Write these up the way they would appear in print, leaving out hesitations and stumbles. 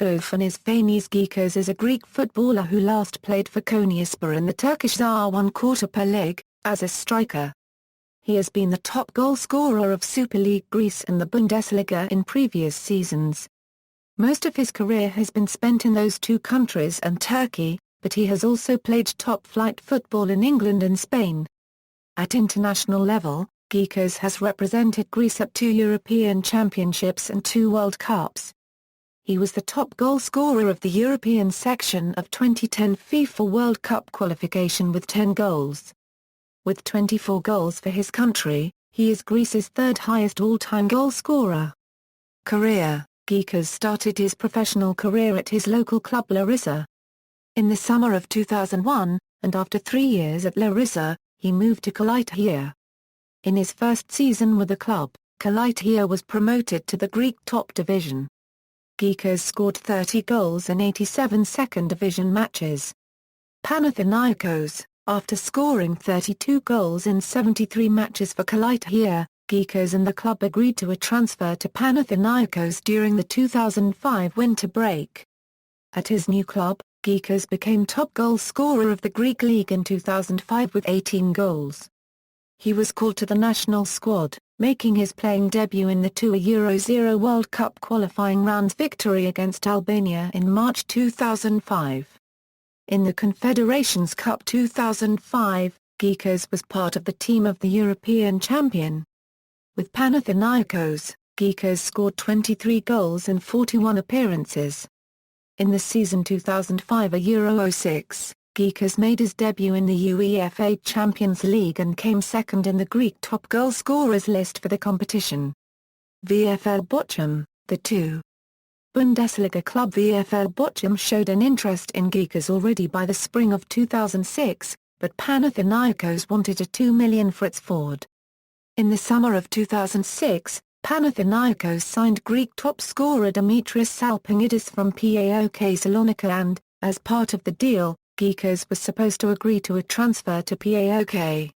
Theofanis Gekas is a Greek footballer who last played for Konyaspor in the Turkish Süper Lig, as a striker. He has been the top goalscorer of Superleague Greece and the Bundesliga in previous seasons. Most of his career has been spent in those two countries and Turkey, but he has also played top-flight football in England and Spain. At international level, Gekas has represented Greece at 2 European Championships and 2 World Cups. He was the top goalscorer of the European section of 2010 FIFA World Cup qualification with 10 goals. With 24 goals for his country, he is Greece's third highest all-time goalscorer. Career: Gekas started his professional career at his local club Rica. In the summer of 2001, and after 3 years at Rica, he moved to Kosta. In his first season with the club, Kosta was promoted to the Greek top division. Gekas scored 30 goals in 87 second division matches. Panathinaikos: after scoring 32 goals in 73 matches for Kosta, Gekas and the club agreed to a transfer to Panathinaikos during the 2005 winter break. At his new club, Gekas became top goal scorer of the Greek league in 2005 with 18 goals. He was called to the national squad, making his playing debut in the 2-0 World Cup qualifying round victory against Albania in March 2005. In the Confederations Cup 2005, Gekas was part of the team of the European champion. With Panathinaikos, Gekas scored 23 goals in 41 appearances. In the season 2005-06, Gekas made his debut in the UEFA Champions League and came second in the Greek top goal scorers list for the competition. VfL Bochum: the 2. Bundesliga club VfL Bochum showed an interest in Gekas already by the spring of 2006, but Panathinaikos wanted a $2 million for its forward. In the summer of 2006, Panathinaikos signed Greek top scorer Dimitris Salpingidis from PAOK Salonika and, as part of the deal, Gekas was supposed to agree to a transfer to PAOK.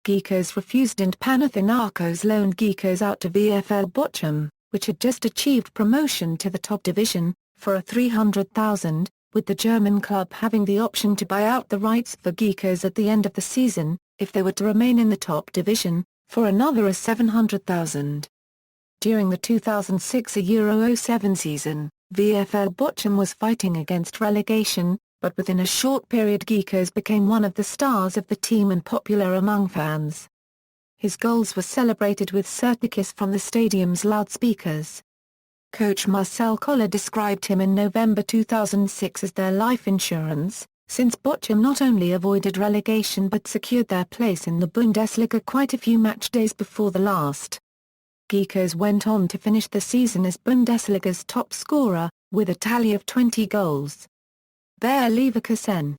Gekas refused and Panathinaikos loaned Gekas out to VfL Bochum, which had just achieved promotion to the top division, for a $300,000, with the German club having the option to buy out the rights for Gekas at the end of the season, if they were to remain in the top division, for another $700,000. During the 2006-07 season, VfL Bochum was fighting against relegation, but within a short period Gekas became one of the stars of the team and popular among fans. His goals were celebrated with certificates from the stadium's loudspeakers. Coach Marcel Koller described him in November 2006 as their life insurance, since Bochum not only avoided relegation but secured their place in the Bundesliga quite a few match days before the last. Gekas went on to finish the season as Bundesliga's top scorer, with a tally of 20 goals. Bayer Leverkusen.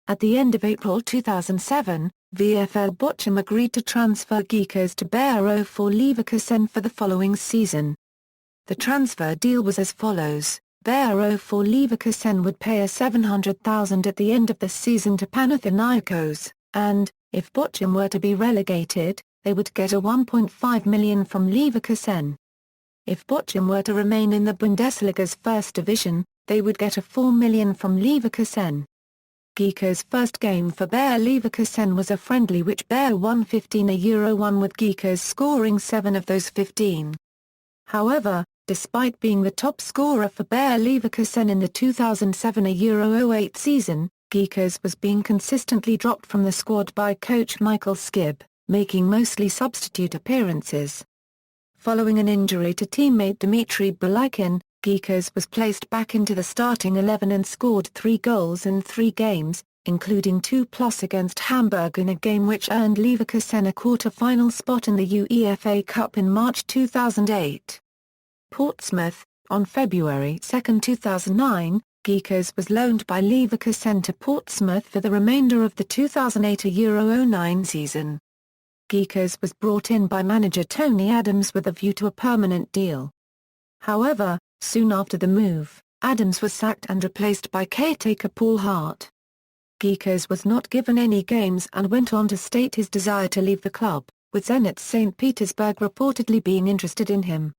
At the end of April 2007, VfL Bochum agreed to transfer Gekas to Bayer 04 Leverkusen for the following season. The transfer deal was as follows: Bayer 04 Leverkusen would pay a $700,000 at the end of the season to Panathinaikos, and, if Bochum were to be relegated, they would get a $1.5 million from Leverkusen. If Bochum were to remain in the Bundesliga's first division, they would get a $4 million from Leverkusen. Gekas' first game for Bayer Leverkusen was a friendly which Bayer won 15-1 with Gekas scoring 7 of those 15. However, despite being the top scorer for Bayer Leverkusen in the 2007-08 season, Gekas was being consistently dropped from the squad by coach Michael Skib, making mostly substitute appearances. Following an injury to teammate Dmitry Bulykin, Gekas was placed back into the starting 11 and scored 3 goals in 3 games, including 2+ against Hamburg in a game which earned Leverkusen a quarter-final spot in the UEFA Cup in March 2008. Portsmouth. On February 2, 2009, Gekas was loaned by Leverkusen to Portsmouth for the remainder of the 2008-09 season. Gekas was brought in by manager Tony Adams with a view to a permanent deal. However, soon after the move, Adams was sacked and replaced by caretaker Paul Hart. Gekas was not given any games and went on to state his desire to leave the club, with Zenit St. Petersburg reportedly being interested in him.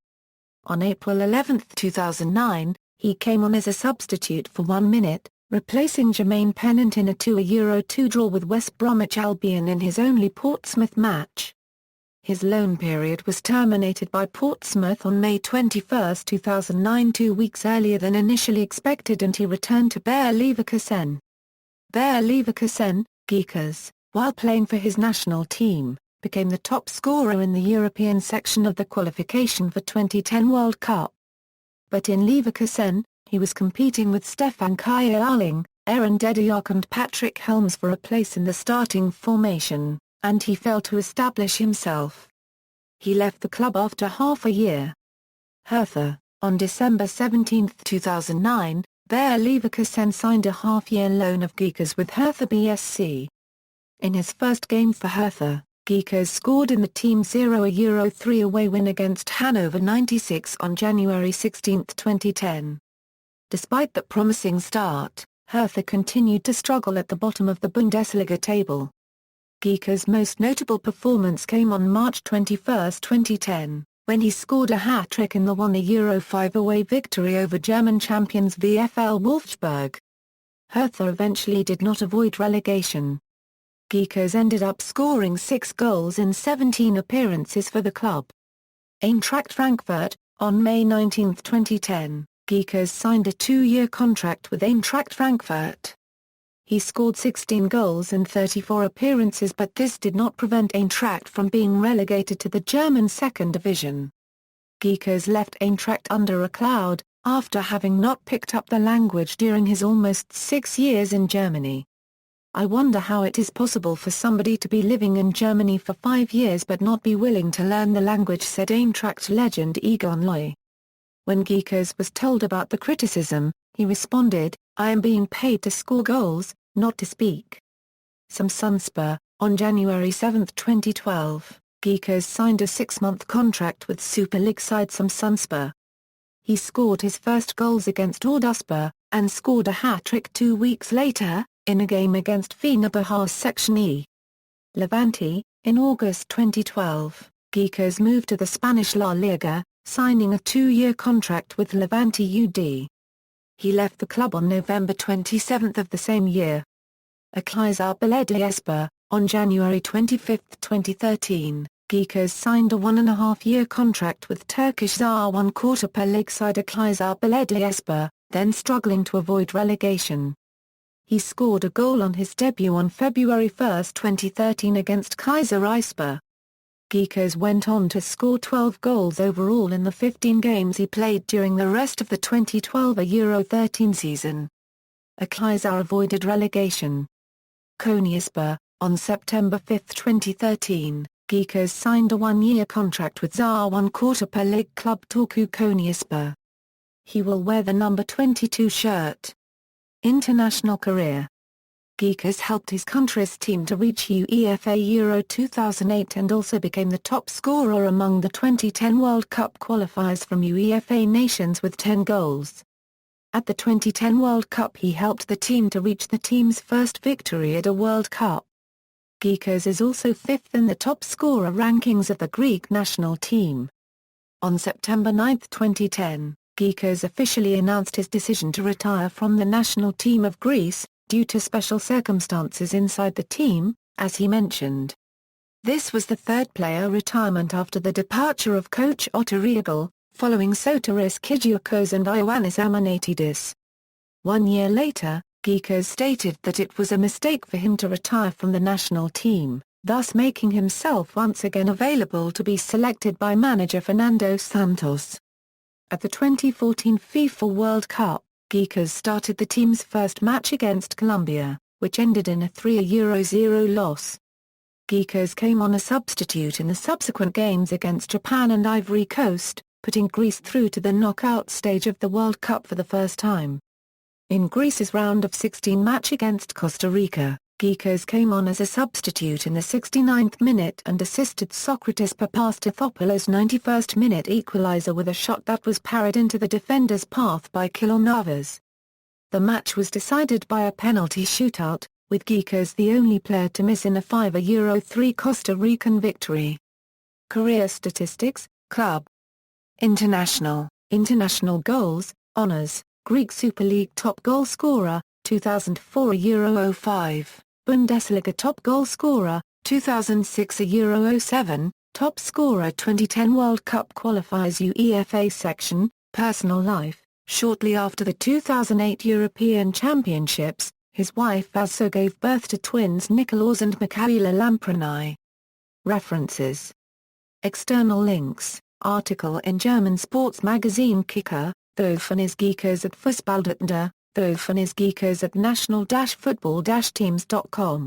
On April 11, 2009, He came on as a substitute for 1 minute, replacing Jermaine Pennant in a 2-2 draw with West Bromwich Albion in his only Portsmouth match. His loan period was terminated by Portsmouth on May 21, 2009, 2 weeks earlier than initially expected, and he returned to Bayer Leverkusen. Bayer Leverkusen, Gekas, while playing for his national team, became the top scorer in the European section of the qualification for 2010 World Cup. But in Leverkusen, he was competing with Stefan Kjærling, Aaron Dediak and Patrick Helms for a place in the starting formation, and he failed to establish himself. He left the club after half a year. Hertha, on December 17, 2009, Bayer Leverkusen signed a half-year loan of Gekas with Hertha BSC. In his first game for Hertha, Gekas scored in the team's 0-3 away win against Hannover 96 on January 16, 2010. Despite that promising start, Hertha continued to struggle at the bottom of the Bundesliga table. Gekas' most notable performance came on March 21, 2010, when he scored a hat-trick in the 1-5 away victory over German champions VfL Wolfsburg. Hertha eventually did not avoid relegation. Gekas ended up scoring 6 goals in 17 appearances for the club. Eintracht Frankfurt, on May 19, 2010, Gekas signed a 2-year contract with Eintracht Frankfurt. He scored 16 goals in 34 appearances, but this did not prevent Eintracht from being relegated to the German second division. Gekas left Eintracht under a cloud, after having not picked up the language during his almost 6 years in Germany. "I wonder how it is possible for somebody to be living in Germany for 5 years but not be willing to learn the language," said Eintracht legend Egon Loy. When Gekas was told about the criticism, he responded, "I am being paid to score goals, not to speak." Samsunspor, on January 7, 2012, Gekas signed a 6-month contract with Super League side Samsunspor. He scored his first goals against Orduspor, and scored a hat-trick 2 weeks later, in a game against Fenerbahçe Section E. Levante, in August 2012, Gekas moved to the Spanish La Liga, signing a 2-year contract with Levante UD. He left the club on November 27 of the same year. Akhisar Belediyespor, on January 25, 2013, Gekas signed a 1.5-year contract with Turkish Süper Lig side Akhisar Belediyespor, then struggling to avoid relegation. He scored a goal on his debut on February 1, 2013 against Kayserispor. Gekas went on to score 12 goals overall in the 15 games he played during the rest of the 2012 Euro 13 season. Akhisar avoided relegation. Konyaspor, on September 5, 2013, Gekas signed a 1-year contract with Süper Lig club Turku Konyaspor. He will wear the number 22 shirt. International career. Gekas helped his country's team to reach UEFA Euro 2008 and also became the top scorer among the 2010 World Cup qualifiers from UEFA nations with 10 goals. At the 2010 World Cup he helped the team to reach the team's first victory at a World Cup. Gekas is also 5th in the top scorer rankings of the Greek national team. On September 9, 2010, Gekas officially announced his decision to retire from the national team of Greece, due to special circumstances inside the team, as he mentioned. This was the third player retirement after the departure of coach Otto Reagel, following Sotiris Kyrgiakos and Ioannis Amanatidis. 1 year later, Gekas stated that it was a mistake for him to retire from the national team, thus making himself once again available to be selected by manager Fernando Santos. At the 2014 FIFA World Cup, Gekas started the team's first match against Colombia, which ended in a 3-0 loss. Gekas came on a substitute in the subsequent games against Japan and Ivory Coast, putting Greece through to the knockout stage of the World Cup for the first time. In Greece's round of 16 match against Costa Rica, Gekas came on as a substitute in the 69th minute and assisted Socrates Papastathopoulos' 91st minute equalizer with a shot that was parried into the defender's path by Keylor Navas. The match was decided by a penalty shootout, with Gekas the only player to miss in a 5-3 Costa Rican victory. Career statistics, club. International goals, honors, Greek Super League top goal scorer, 2004 €05, Bundesliga top goal scorer, 2006 €07, top scorer 2010 World Cup qualifiers UEFA section, personal life. Shortly after the 2008 European Championships, his wife Vaso gave birth to twins Nikolaos and Michaela Lamprani. References. External links, article in German sports magazine Kicker, Theofanis Gekas at Fußballdatender, Theofanis Gekas at national-football-teams.com.